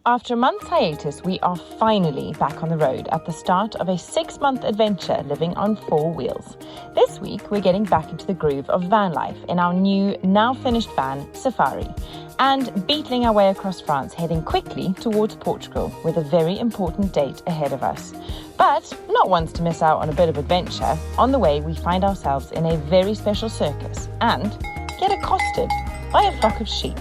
After a month's hiatus, we are finally back on the road at the start of a 6-month adventure living on 4 wheels. This week, we're getting back into the groove of van life in our new, now finished van, Safari, and beetling our way across France, heading quickly towards Portugal with a very important date ahead of us. But not ones to miss out on a bit of adventure. On the way, we find ourselves in a very special circus and get accosted by a flock of sheep.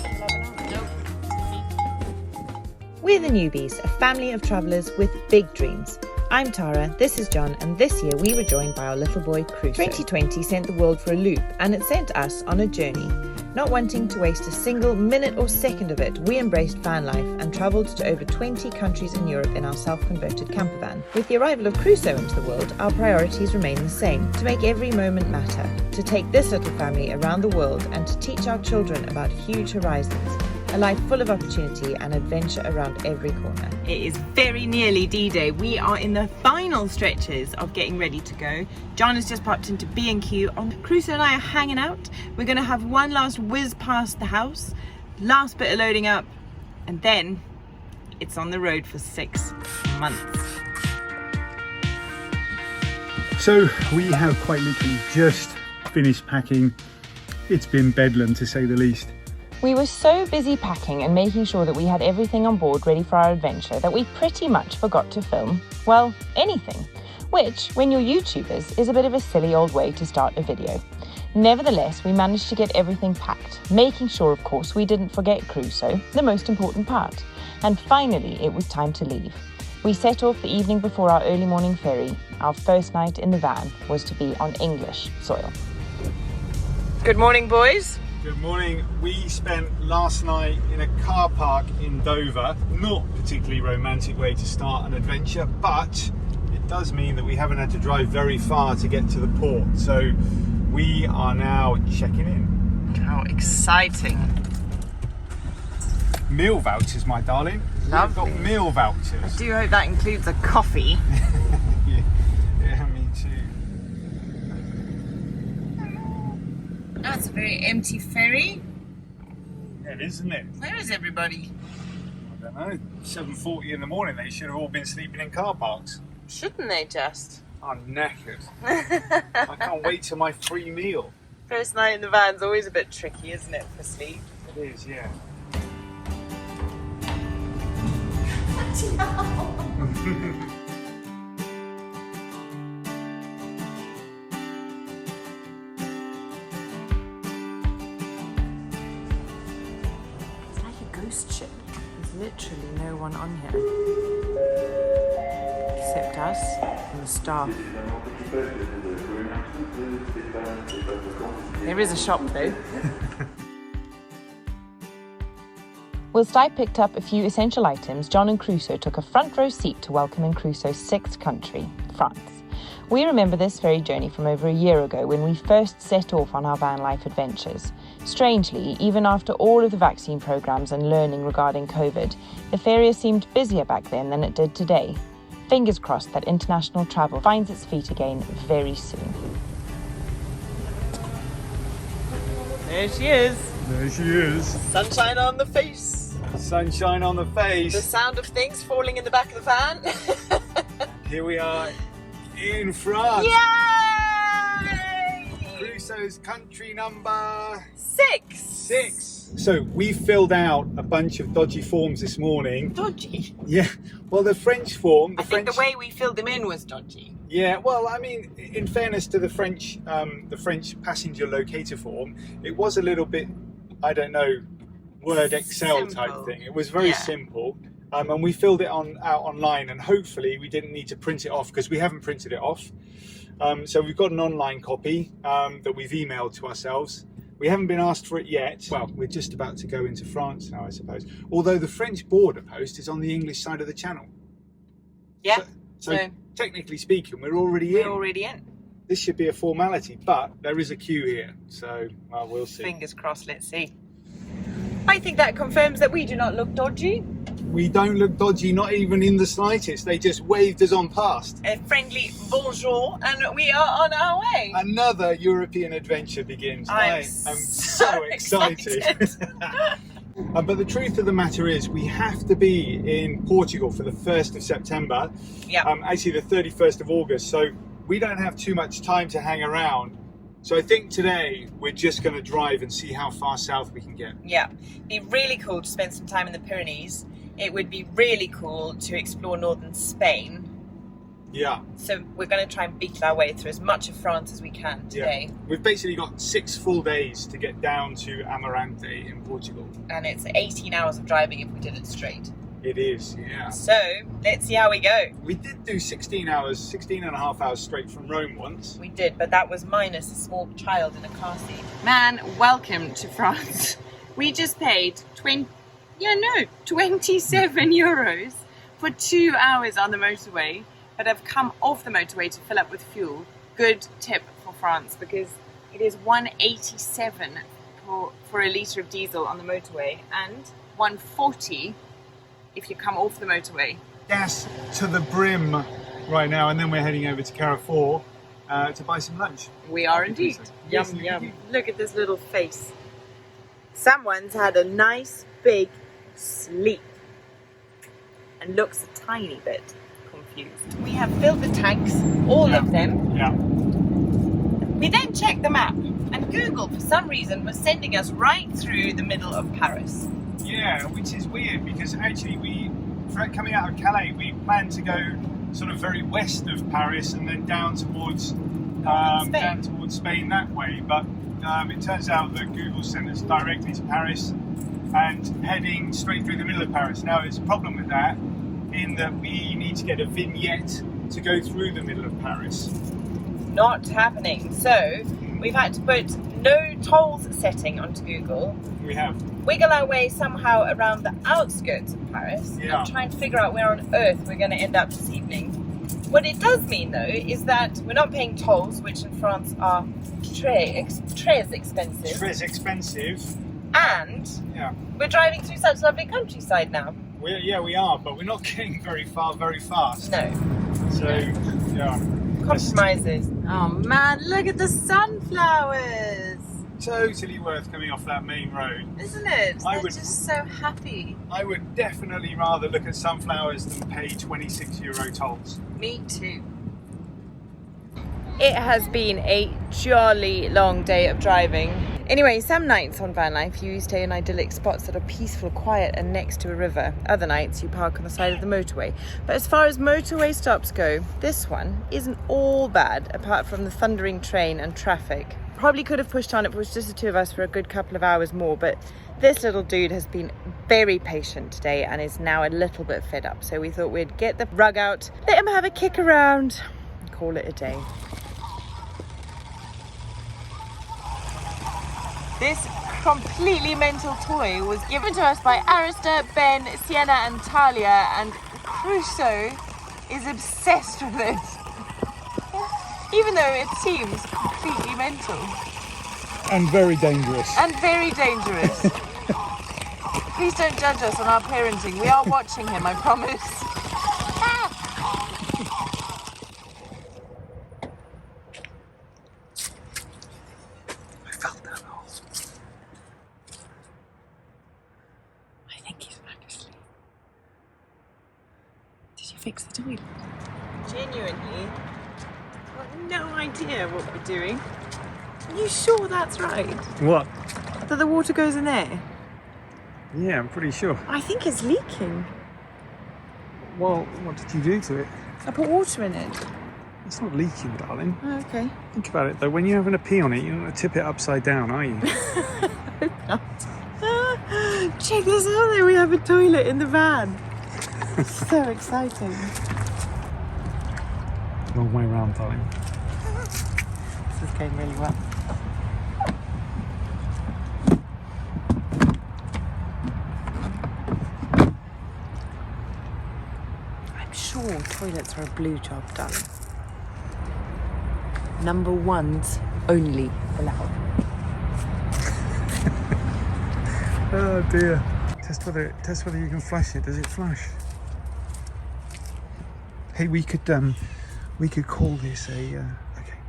We're the Newbys, a family of travellers with big dreams. I'm Tara, this is John, and this year we were joined by our little boy Crusoe. 2020 sent the world for a loop, and it sent us on a journey. Not wanting to waste a single minute or second of it, we embraced van life and travelled to over 20 countries in Europe in our self-converted camper van. With the arrival of Crusoe into the world, our priorities remain the same: to make every moment matter, to take this little family around the world and to teach our children about huge horizons. A life full of opportunity and adventure around every corner. It is very nearly D-Day. We are in the final stretches of getting ready to go. John has just popped into B&Q. Crusoe and I are hanging out. We're going to have one last whiz past the house, last bit of loading up, and then it's on the road for 6 months. So we have quite literally just finished packing. It's been bedlam, to say the least. We were so busy packing and making sure that we had everything on board ready for our adventure that we pretty much forgot to film, well, anything. Which, when you're YouTubers, is a bit of a silly old way to start a video. Nevertheless, we managed to get everything packed, making sure, of course, we didn't forget Crusoe, the most important part. And finally, it was time to leave. We set off the evening before our early morning ferry. Our first night in the van was to be on English soil. Good morning, boys. Good morning. We spent last night in a car park in Dover. Not a particularly romantic way to start an adventure, but it does mean that we haven't had to drive very far to get to the port. So we are now checking in. How exciting. Meal vouchers, my darling. Lovely. We've got meal vouchers. I do hope that includes a coffee. Yeah, me too. That's a very empty ferry. Yeah, it is, isn't it? Where is everybody? I don't know. 7:40 in the morning. They should have all been sleeping in car parks. Shouldn't they just? I'm knackered. I can't wait till my free meal. First night in the van's always a bit tricky, isn't it, for sleep? It is, yeah. Ghost ship. There's literally no one on here except us and the staff. There is a shop though. Whilst I picked up a few essential items, John and Crusoe took a front row seat to welcoming Crusoe's 6th country, France. We remember this ferry journey from over a year ago when we first set off on our van life adventures. Strangely, even after all of the vaccine programs and learning regarding COVID, the ferry seemed busier back then than it did today. Fingers crossed that international travel finds its feet again very soon. There she is. There she is. Sunshine on the face. Sunshine on the face. The sound of things falling in the back of the van. Here we are in France. Yay! Crusoe's country number 6. So we filled out a bunch of dodgy forms this morning. Dodgy? Yeah. Well, the French form. I think the way we filled them in was dodgy. Yeah. Well, I mean, in fairness to the French passenger locator form, it was a little bit, I don't know, Word Excel type thing. It was very simple. And we filled it out online, and hopefully we didn't need to print it off because we haven't printed it off. So we've got an online copy that we've emailed to ourselves. We haven't been asked for it yet. Well, we're just about to go into France now, I suppose. Although the French border post is on the English side of the channel. Yeah. So technically speaking, we're already in. This should be a formality, but there is a queue here. So we'll see. Fingers crossed, let's see. I think that confirms that we do not look dodgy. We don't look dodgy, not even in the slightest. They just waved us on past. A friendly bonjour, and we are on our way. Another European adventure begins. I am so excited. But the truth of the matter is, we have to be in Portugal for the 1st of September. Yeah. Actually, the 31st of August. So we don't have too much time to hang around. So I think today we're just going to drive and see how far south we can get. Yeah. It'd be really cool to spend some time in the Pyrenees. It would be really cool to explore northern Spain. Yeah. So we're going to try and beat our way through as much of France as we can today. Yeah. We've basically got 6 full days to get down to Amarante in Portugal. And it's 18 hours of driving if we did it straight. It is, yeah. So let's see how we go. We did do 16 and a half hours straight from Rome once. We did, but that was minus a small child in a car seat. Man, welcome to France. We just paid 27 euros for 2 hours on the motorway, but I've come off the motorway to fill up with fuel. Good tip for France, because it is 187 for a litre of diesel on the motorway and 140 if you come off the motorway. Gas to the brim right now, and then we're heading over to Carrefour to buy some lunch. We are indeed. Yes, Yum, indeed. yum. Look at this little face. Someone's had a nice big sleep and looks a tiny bit confused. We have filled the tanks, all of them. Yeah. We then checked the map, and Google, for some reason, was sending us right through the middle of Paris. Yeah, which is weird because actually coming out of Calais, we planned to go sort of very west of Paris and then down towards Spain that way. But it turns out that Google sent us directly to Paris and heading straight through the middle of Paris. Now, there's a problem with that in that we need to get a vignette to go through the middle of Paris. Not happening. So we've had to put no tolls setting onto Google. We have. Wiggle our way somehow around the outskirts of Paris Yeah. and trying to figure out where on earth we're going to end up this evening. What it does mean, though, is that we're not paying tolls, which in France are très expensive. Très expensive. And Yeah. we're driving through such lovely countryside now. We are, but we're not getting very far very fast. No. So, yeah. Compromises. Oh man, look at the sunflowers! Totally worth coming off that main road. Isn't it? I They're would- just so happy. I would definitely rather look at sunflowers than pay 26 euro tolls. Me too. It has been a jolly long day of driving. Anyway, some nights on van life you stay in idyllic spots that are peaceful, quiet and next to a river. Other nights you park on the side of the motorway. But as far as motorway stops go, this one isn't all bad, apart from the thundering train and traffic. Probably could have pushed on if it was just the two of us for a good couple of hours more, but this little dude has been very patient today and is now a little bit fed up. So we thought we'd get the rug out, let him have a kick around and call it a day. This completely mental toy was given to us by Arista, Ben, Sienna and Talia, and Crusoe is obsessed with it. Even though it seems completely mental. And very dangerous. And very dangerous. Please don't judge us on our parenting. We are watching him, I promise. I felt that hole. I think he's back asleep. Did you fix the toilet? Genuinely, I've got no idea what we're doing. Are you sure that's right? What? That the water goes in there? Yeah, I'm pretty sure. I think it's leaking. Well, what did you do to it? I put water in it. It's not leaking, darling. Oh, okay. Think about it though, when you're having a pee on it, you're not going to tip it upside down, are you? Check this out there, we have a toilet in the van. So exciting. Long way round, darling. This is going really well. I'm sure toilets are a blue job, darling. Number ones only allowed. Oh dear. Test whether you can flush it. Does it flush? Hey, we could call this a okay.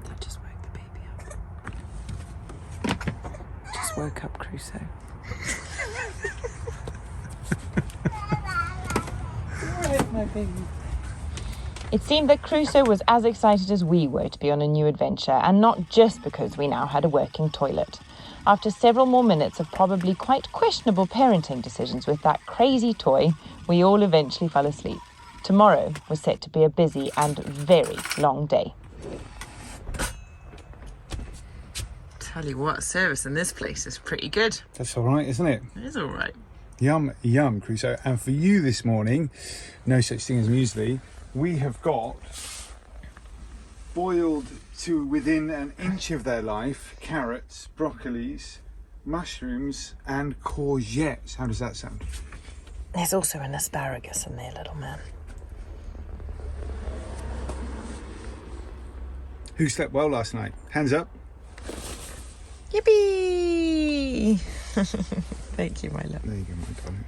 That just worked. just woke up Crusoe. My baby. It seemed that Crusoe was as excited as we were to be on a new adventure, and not just because we now had a working toilet. After several more minutes of probably quite questionable parenting decisions with that crazy toy, we all eventually fell asleep. Tomorrow was set to be a busy and very long day. Tell you what, service in this place is pretty good. That's all right, isn't it? It is all right. Yum, yum, Crusoe. And for you this morning, no such thing as muesli, we have got boiled to within an inch of their life carrots, broccolis, mushrooms and courgettes. How does that sound? There's also an asparagus in there, little man. Who slept well last night? Hands up. Yippee! Thank you, my love. There you go, my darling.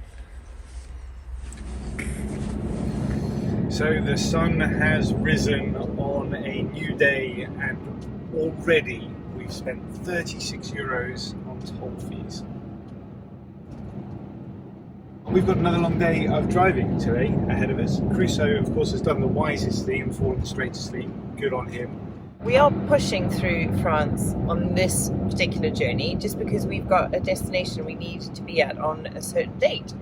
So the sun has risen on a new day, and already we've spent 36 euros on toll fees. We've got another long day of driving today ahead of us. Crusoe, of course, has done the wisest thing and fallen straight to sleep. Good on him. We are pushing through France on this particular journey just because we've got a destination we need to be at on a certain date.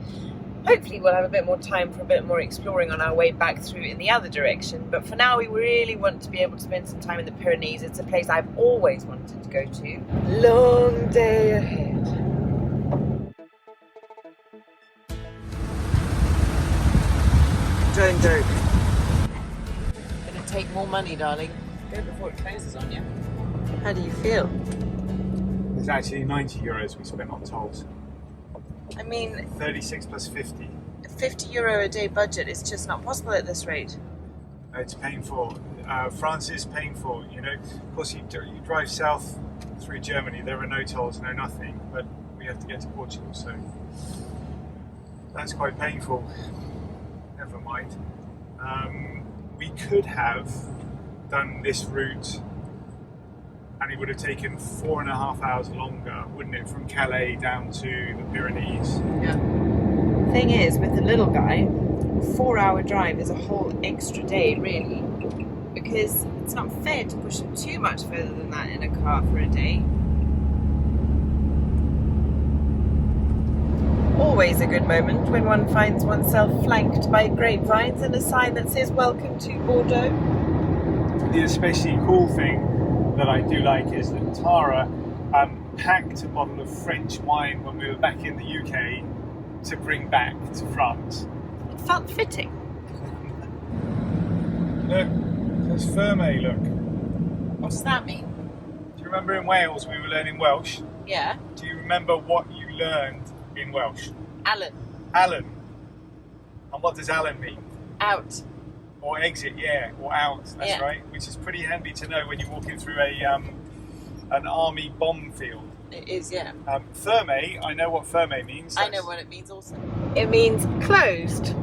Hopefully we'll have a bit more time for a bit more exploring on our way back through in the other direction, but for now we really want to be able to spend some time in the Pyrenees. It's a place I've always wanted to go to. Long day ahead. Don't. Gonna take more money, darling. Go before it closes on you. How do you feel? There's actually 90 euros we spent on tolls. I mean, 36 plus 50. a €50 a day budget is just not possible at this rate. It's painful. France is painful, you know. Of course, you drive south through Germany, there are no tolls, no nothing, but we have to get to Portugal, so that's quite painful. Never mind. We could have done this route and it would have taken 4.5 hours longer, wouldn't it, from Calais down to the Pyrenees? Yeah. Thing is, with the little guy, a 4-hour drive is a whole extra day, really, because it's not fair to push him too much further than that in a car for a day. Always a good moment when one finds oneself flanked by grapevines and a sign that says "Welcome to Bordeaux." The especially cool thing that I do like is that Tara packed a bottle of French wine when we were back in the UK to bring back to France. It felt fitting. Look, there's Ferme, look. What does that mean? Do you remember in Wales we were learning Welsh? Yeah. Do you remember what you learned in Welsh? Alan. Alan. And what does Alan mean? Out. Or exit, yeah, or out, that's Yeah. right. Which is pretty handy to know when you're walking through an army bomb field. It is, yeah. Ferme, I know what Ferme means. I know what it means also. It means closed.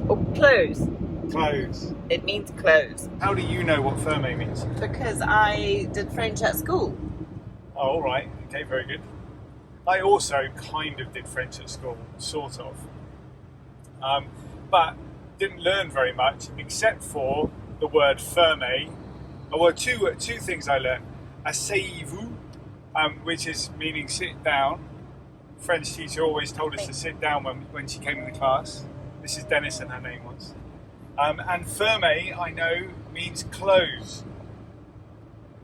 Or close. Close. It means close. How do you know what Ferme means? Because I did French at school. Oh, all right. Okay, very good. I also kind of did French at school, sort of. But didn't learn very much except for the word ferme. Well, two things I learned. Asseyez-vous, which is meaning sit down. French teacher always told us to sit down when she came in the class. Mrs. Dennison, her name was. And ferme, I know, means close.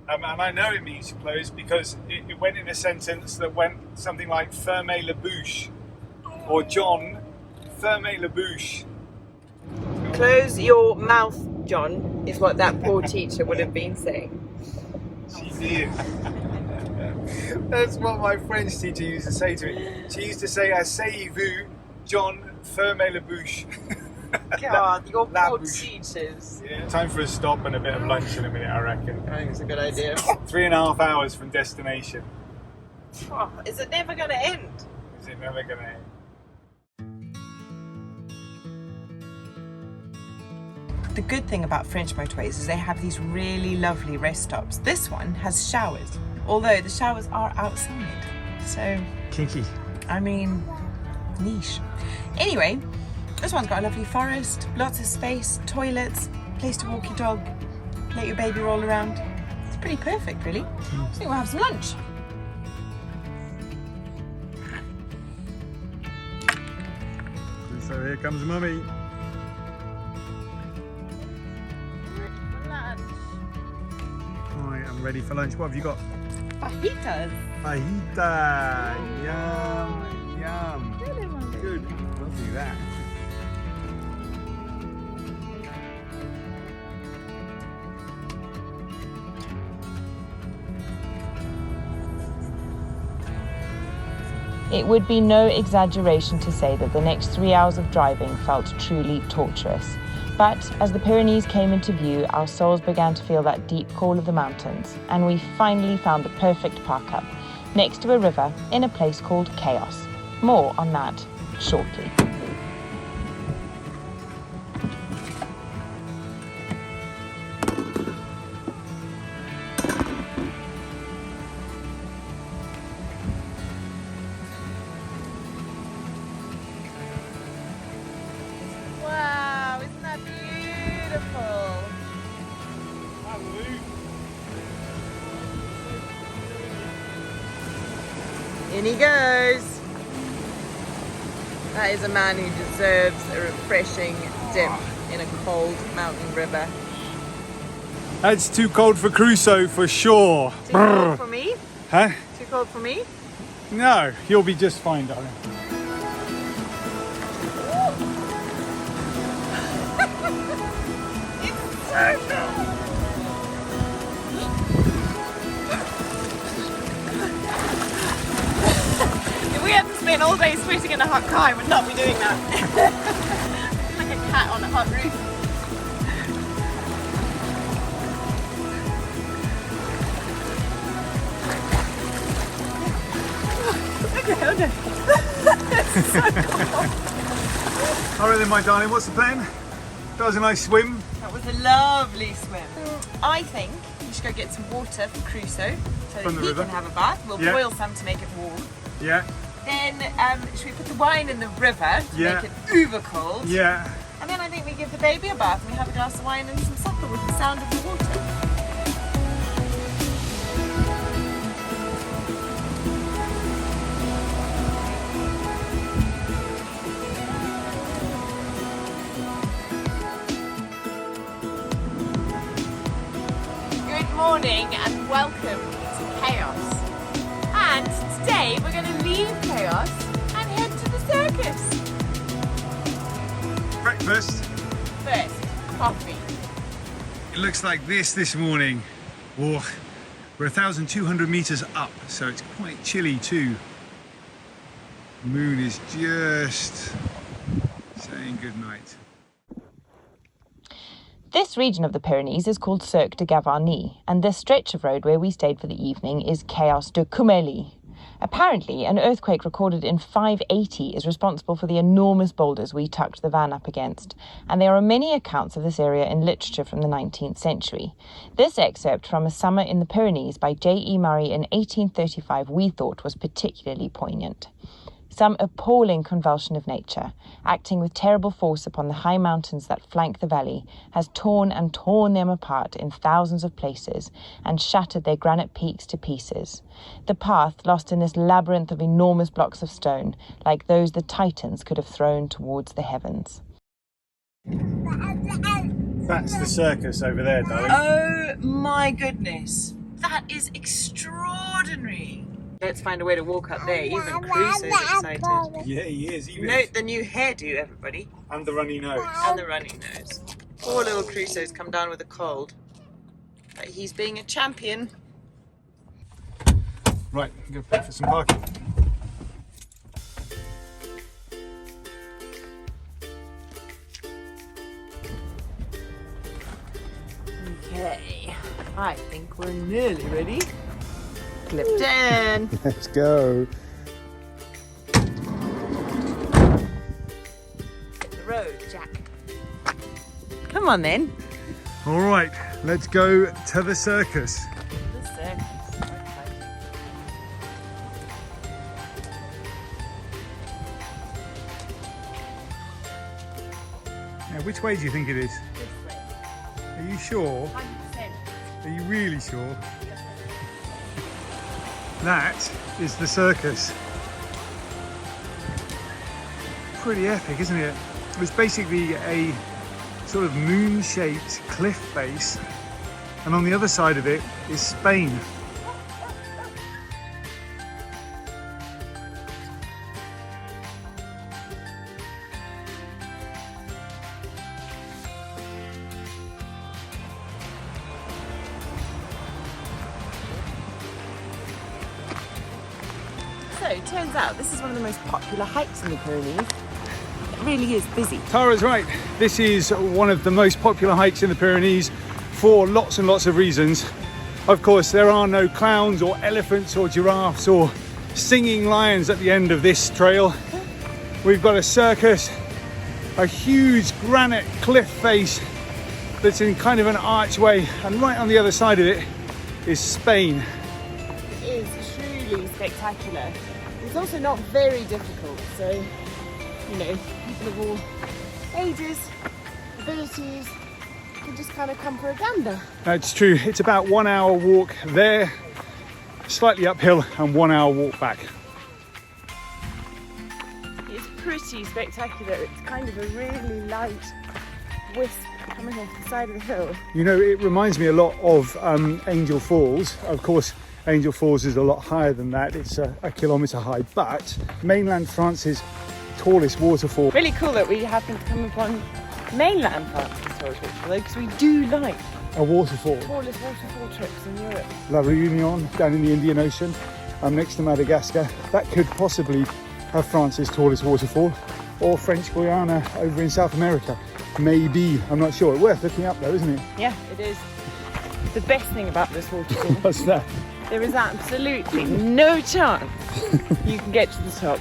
And I know it means close because it went in a sentence that went something like fermez la bouche, or John, fermez la bouche. Close your mouth, John, is what that poor teacher would have been saying. She did. That's what my French teacher used to say to me. She used to say, asseyez-vous, John, fermez la bouche. God, your La poor bouche. teachers. Yeah. Time for a stop and a bit of lunch in a minute, I reckon. I think it's a good idea. 3.5 hours from destination. Oh, is it never going to end? Is it never going to end? The good thing about French motorways is they have these really lovely rest stops. This one has showers, although the showers are outside. So, Kinky. I mean, niche. Anyway, this one's got a lovely forest, lots of space, toilets, place to walk your dog, let your baby roll around. It's pretty perfect, really. I think we'll have some lunch. So here comes Mummy. Lunch. I am ready for lunch. What have you got? Fajitas. Fajita. Yum, yum. Good. I'll do that. It would be no exaggeration to say that the next 3 hours of driving felt truly torturous. But as the Pyrenees came into view, our souls began to feel that deep call of the mountains, and we finally found the perfect park-up, next to a river in a place called Chaos. More on that shortly. Wow, isn't that beautiful? In he goes. That is a man who deserves a refreshing dip in a cold mountain river. That's too cold for Crusoe for sure. Too cold for me? Huh? Too cold for me? No, you'll be just fine, darling. It's so cold. If we hadn't spent all day sweating in a hot car, I would not be doing that. Like a cat on a hot roof. Okay, okay. It's so cold. All right then, my darling, what's the plan? That was a nice swim. That was a lovely swim. I think we should go get some water for Crusoe so From that the he river? can have a bath. We'll Yeah. boil some to make it warm. Yeah, Then should we put the wine in the river to Yeah. make it uber cold? yeah. And then I think we give the baby a bath and we have a glass of wine and some supper with the sound of the water. Good morning and welcome to Chaos. And today we're going to leave Chaos and head to the circus. Breakfast. First, coffee. It looks like this morning. Oh, we're 1,200 meters up, so it's quite chilly too. The moon is just saying goodnight. This region of the Pyrenees is called Cirque de Gavarnie, and this stretch of road where we stayed for the evening is Chaos de Gavarnie. Apparently, an earthquake recorded in 580 is responsible for the enormous boulders we tucked the van up against, and there are many accounts of this area in literature from the 19th century. This excerpt from A Summer in the Pyrenees by J.E. Murray in 1835 we thought was particularly poignant. Some appalling convulsion of nature, acting with terrible force upon the high mountains that flank the valley, has torn and torn them apart in thousands of places and shattered their granite peaks to pieces. The path lost in this labyrinth of enormous blocks of stone, like those the Titans could have thrown towards the heavens. That's the circus over there, darling. Oh my goodness, that is extraordinary. Let's find a way to walk up there. Even Crusoe's excited. Yeah, he is. Even Note the new hairdo, everybody. and the runny nose. And the runny nose. Poor little Crusoe's come down with a cold. But he's being a champion. Right, go pay for some parking. Okay, I think we're nearly ready. Clipped in. Let's go. Hit the road, Jack. Come on then. All right, let's go to the circus. The circus. Now, which way do you think it is? This way. Are you sure? 100%. Are you really sure? That is the circus. Pretty epic, isn't it? It was basically a sort of moon-shaped cliff face, and on the other side of it is Spain. So it turns out this is one of the most popular hikes in the Pyrenees. It really is busy. Tara's right. This is one of the most popular hikes in the Pyrenees for lots and lots of reasons. Of course, there are no clowns or elephants or giraffes or singing lions at the end of this trail. We've got a circus, a huge granite cliff face that's in kind of an archway, and right on the other side of it is Spain. It is truly spectacular. It's also not very difficult, so you know, people of all ages, abilities can just kind of come for a gander. That's true. It's about 1 hour walk there, slightly uphill, and 1 hour walk back. It's pretty spectacular. It's kind of a really light wisp coming off the side of the hill. You know, it reminds me a lot of Angel Falls. Of course, Angel Falls is a lot higher than that. It's a kilometre high, but mainland France's tallest waterfall. Really cool that we happen to come upon mainland France's tallest waterfall, because we do like A waterfall. tallest waterfall trips in Europe. La Réunion down in the Indian Ocean, next to Madagascar. That could possibly have France's tallest waterfall, or French Guiana over in South America. Maybe, I'm not sure. Worth looking up though, isn't it? Yeah, it is. The best thing about this waterfall, What's that? there is absolutely no chance you can get to the top.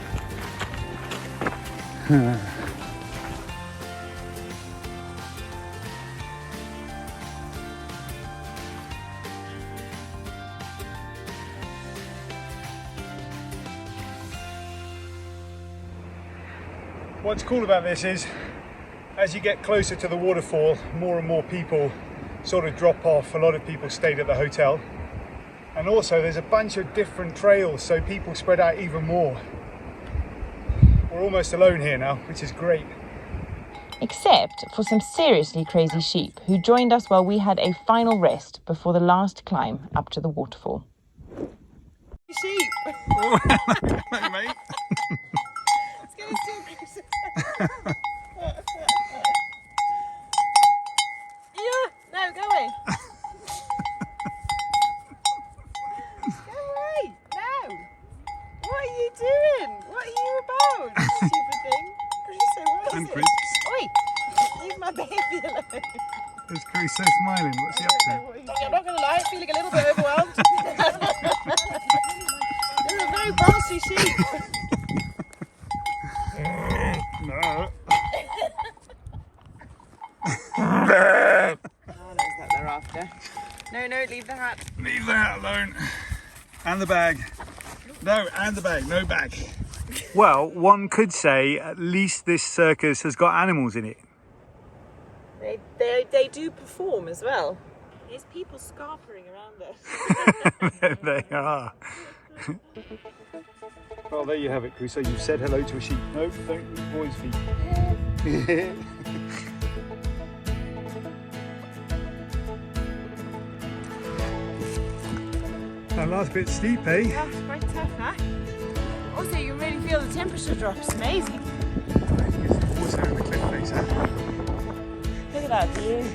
What's cool about this is, as you get closer to the waterfall, more and more people sort of drop off. A lot of people stayed at the hotel. And also there's a bunch of different trails, so people spread out even more. We're almost alone here now, which is great. Except for some seriously crazy sheep who joined us while we had a final rest before the last climb up to the waterfall. Sheep! Hey, mate. It's going so close. Yeah, no, go away. Go away, no. What are you doing? What are you about? Stupid thing. Crusoe, what is And it? crisps. Oi, leave my baby alone. There's Crusoe smiling. What's he up to? I'm not going to lie, I'm feeling a little bit overwhelmed. They're a very bossy sheep. No. Oh, that they're after. No, leave the hat. Leave that alone. And the bag. No, and the bag. No bag. Well, one could say at least this circus has got animals in it. They do perform as well. There's people scarpering around us. They are. Well, there you have it, Crusoe. You've said hello to a sheep. No, don't eat boys' feet. That last bit's steep, eh? Yeah, it's quite tough, huh? Also, you really feel the temperature drop. It's amazing. Also in the cliff face, huh? Look at that view.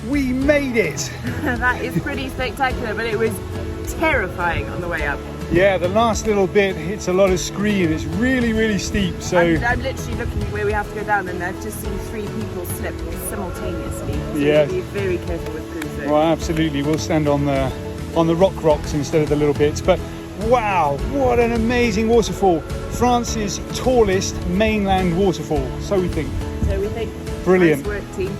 We made it! That is pretty spectacular, but it was terrifying on the way up. Yeah, the last little bit, it's a lot of screen. It's really, really steep, so... I'm literally looking where we have to go down, and I've just seen 3 people slip simultaneously. So Yeah. be very careful with Crusoe. Well, absolutely. We'll stand on the on the rocks instead of the little bits. But wow, what an amazing waterfall. France's tallest mainland waterfall, so we think. So we think. Brilliant. Nice work, team.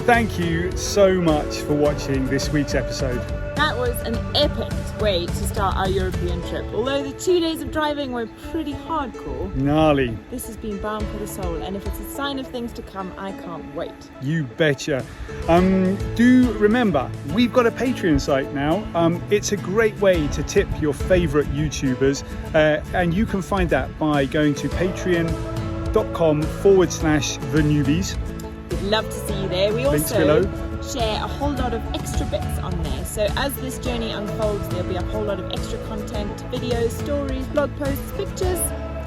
Thank you so much for watching this week's episode. That was an epic way to start our European trip. Although the 2 days of driving were pretty hardcore, Gnarly. this has been balm for the soul, and if it's a sign of things to come, I can't wait. You betcha. Do remember, we've got a Patreon site now. It's a great way to tip your favourite YouTubers, and you can find that by going to patreon.com/TheNewbys. We'd love to see you there. We Links also below. share a whole lot of extra bits on there. So as this journey unfolds, there'll be a whole lot of extra content, videos, stories, blog posts, pictures.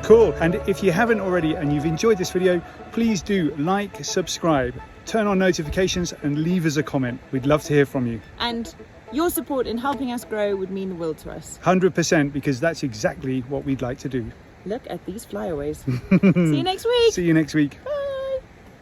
Cool. And if you haven't already and you've enjoyed this video, please do like, subscribe, turn on notifications and leave us a comment. We'd love to hear from you. And your support in helping us grow would mean the world to us. 100%, because that's exactly what we'd like to do. Look at these flyaways. See you next week. See you next week. Bye.